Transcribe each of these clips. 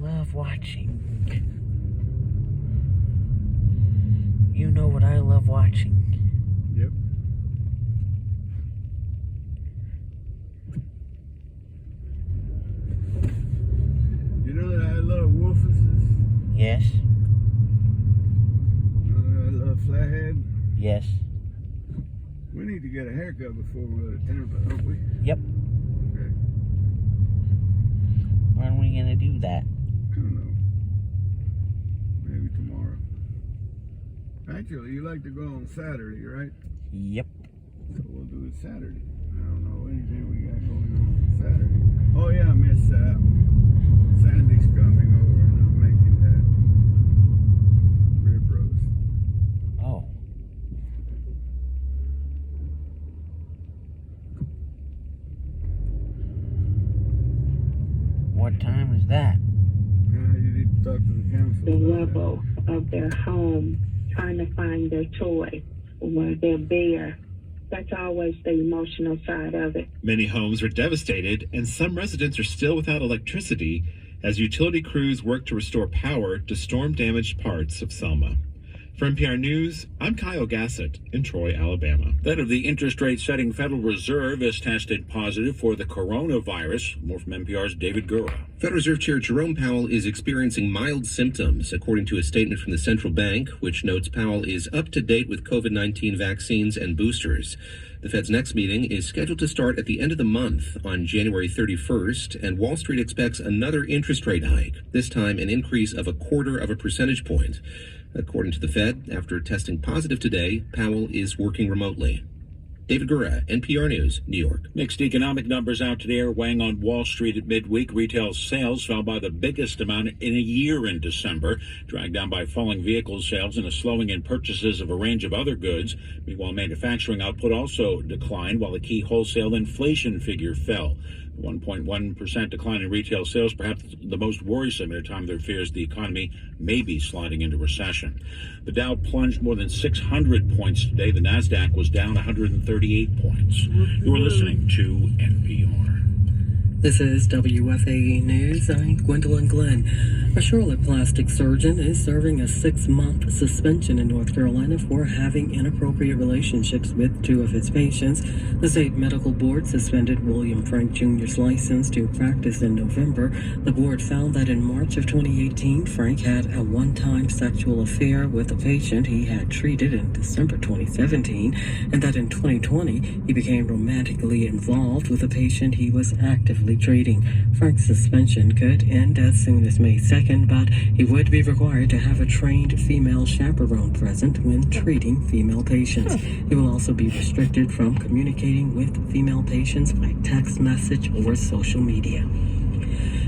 love watching. You know what I love watching. Yep. You know that I love wolfuses? Yes. You know that I love flathead? Yes. We need to get a haircut before we go to Tampa, don't we? Yep. Okay. When are we gonna do that? I don't know. Maybe tomorrow. Actually, you like to go on Saturday, right? Yep. So we'll do it Saturday. I don't know anything we got going on Saturday. Oh yeah, Miss Sandy's coming over and I'm making that rib roast. Oh. What time is that? You need to talk to the council. The level of their home, trying to find their toy or their bear. That's always the emotional side of it. Many homes are devastated, and some residents are still without electricity as utility crews work to restore power to storm-damaged parts of Selma. For NPR News, I'm Kyle Gassett in Troy, Alabama. The head of the interest rate setting Federal Reserve has tested positive for the coronavirus. More from NPR's David Gura. Federal Reserve Chair Jerome Powell is experiencing mild symptoms, according to a statement from the central bank, which notes Powell is up to date with COVID-19 vaccines and boosters. The Fed's next meeting is scheduled to start at the end of the month on January 31st, and Wall Street expects another interest rate hike, this time an increase of 0.25 percentage point. According to the Fed, after testing positive today, Powell is working remotely. David Gura, NPR News, New York. Mixed economic numbers out today are weighing on Wall Street at midweek. Retail sales fell by the biggest amount in a year in December, dragged down by falling vehicle sales and a slowing in purchases of a range of other goods. Meanwhile, manufacturing output also declined, while the key wholesale inflation figure fell. 1.1% decline in retail sales, perhaps the most worrisome at a time there fears the economy may be sliding into recession. The Dow plunged more than 600 points today. The Nasdaq was down 138 points. You are listening to NPR. This is WFAE News. I'm Gwendolyn Glenn. A Charlotte plastic surgeon is serving a 6-month suspension in North Carolina for having inappropriate relationships with 2 of his patients. The state medical board suspended William Frank Jr.'s license to practice in November. The board found that in March of 2018, Frank had a one-time sexual affair with a patient he had treated in December 2017, and that in 2020, he became romantically involved with a patient he was actively treating. Frank's suspension could end as soon as May 2nd, but he would be required to have a trained female chaperone present when treating female patients. He will also be restricted from communicating with female patients by text message or social media.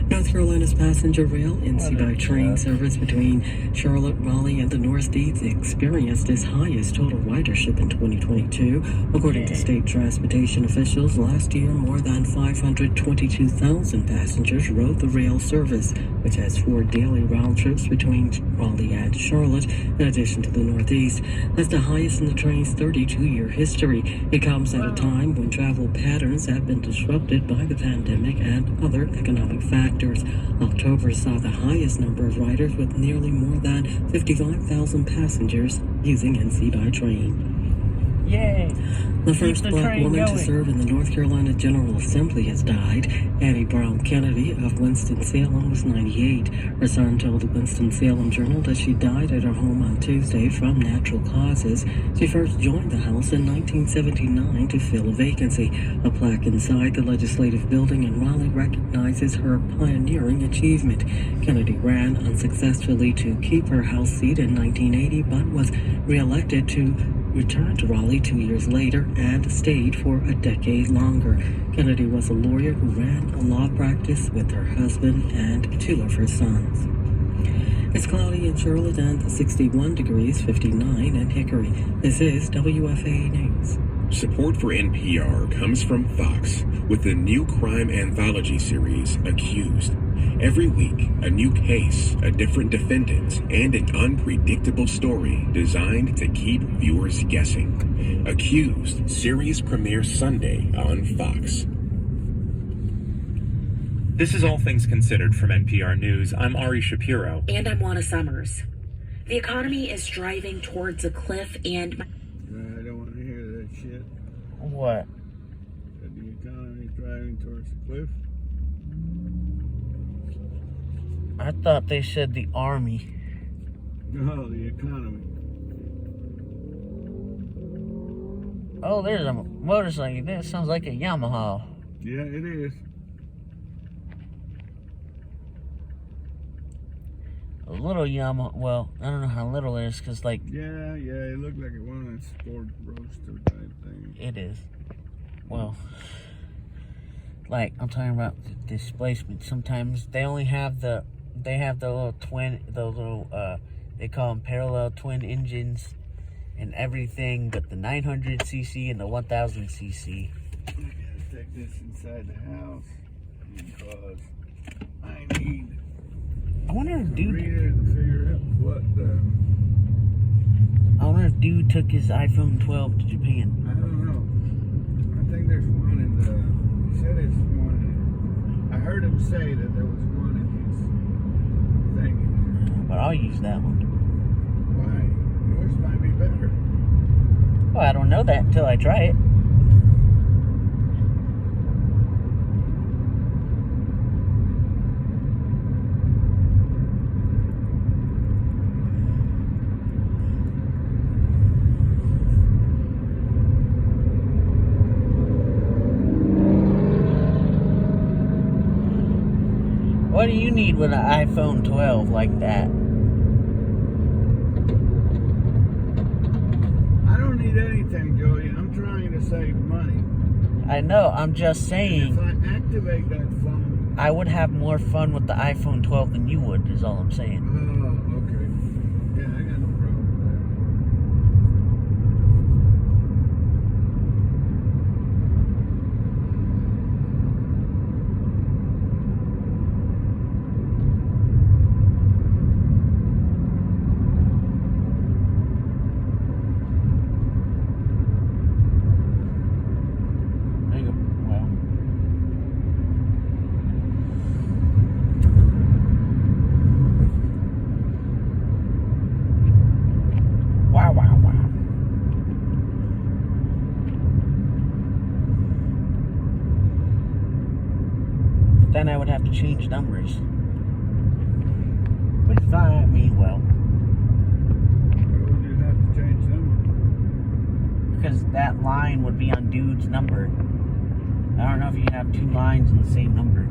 North Carolina's passenger rail NC by train service between Charlotte, Raleigh, and the Northeast experienced its highest total ridership in 2022. According to state transportation officials, last year more than 522,000 passengers rode the rail service, which has 4 daily round trips between Raleigh and Charlotte, in addition to the Northeast. That's the highest in the train's 32-year history. It comes at a time when travel patterns have been disrupted by the pandemic and other economic factors. October saw the highest number of riders, with nearly more than 55,000 passengers using NC by train. Yay! The first black woman to serve in the North Carolina General Assembly has died. Annie Brown Kennedy of Winston-Salem was 98. Her son told the Winston-Salem Journal that she died at her home on Tuesday from natural causes. She first joined the House in 1979 to fill a vacancy. A plaque inside the legislative building in Raleigh recognizes her pioneering achievement. Kennedy ran unsuccessfully to keep her House seat in 1980, but was reelected to return to Raleigh 2 years later and stayed for a decade longer. Kennedy was a lawyer who ran a law practice with her husband and 2 of her sons. It's cloudy in Charlotte and 61 degrees, 59 in Hickory. This is WFAE News. Support for NPR comes from Fox with the new crime anthology series, Accused. Every week, a new case, a different defendant, and an unpredictable story designed to keep viewers guessing. Accused series premieres Sunday on Fox. This is All Things Considered from NPR News. I'm Ari Shapiro. And I'm Juana Summers. The economy is driving towards a cliff and... I don't want to hear that shit. What? That the economy's driving towards the cliff. I thought they said the army. No, the economy. Oh, there's a motorcycle. That sounds like a Yamaha. Yeah, it is. A little Yamaha. Well, I don't know how little it is, because, like... Yeah, it looked like one of those sport roadster type things. It is. Well, like, I'm talking about the displacement. Sometimes they only have the... They have the little twin... The little, they call them parallel twin engines and everything, but the 900cc and the 1000cc. I gotta take this inside the house because I need... I wonder if dude... read it and figure out what I wonder if dude took his iPhone 12 to Japan. I don't know. I think there's one in the... He said it's one in... I heard him say that there was one in his thing in there. But I'll use that one. Why? Yours might be better. Well, I don't know that until I try it. What do you need with an iPhone 12 like that? I don't need anything, Joey. I'm trying to save money. I know, I'm just saying. If I activate that phone... I would have more fun with the iPhone 12 than you would, is all I'm saying. Oh, okay. Yeah, I got no problem with that. There you go. Wow. Wow. Then I would have to change numbers. Which is fine. I mean, well, Why would you have to change them? because that line would be on dude's number. I don't know if you can have two lines in the same number.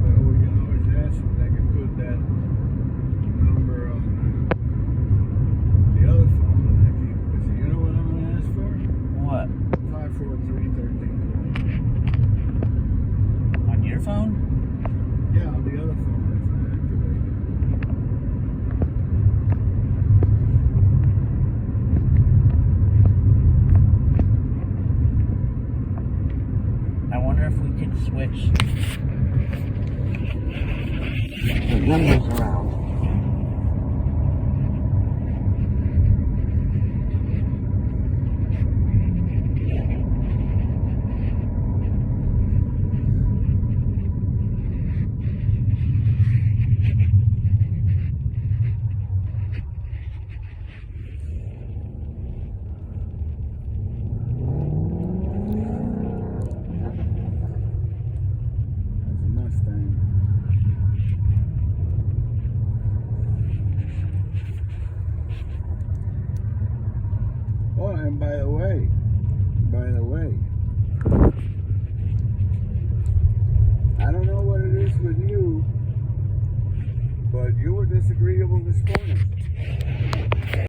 Well, we can always ask if they can put that number on the other phone. You know what I'm going to ask for? What? 543-1320. On your phone? Yeah, on the other phone if I activate it. I wonder if we can switch the numbers around. That's a Mustang. Oh, and by the way, I don't know what it is with you, but you were disagreeable this morning.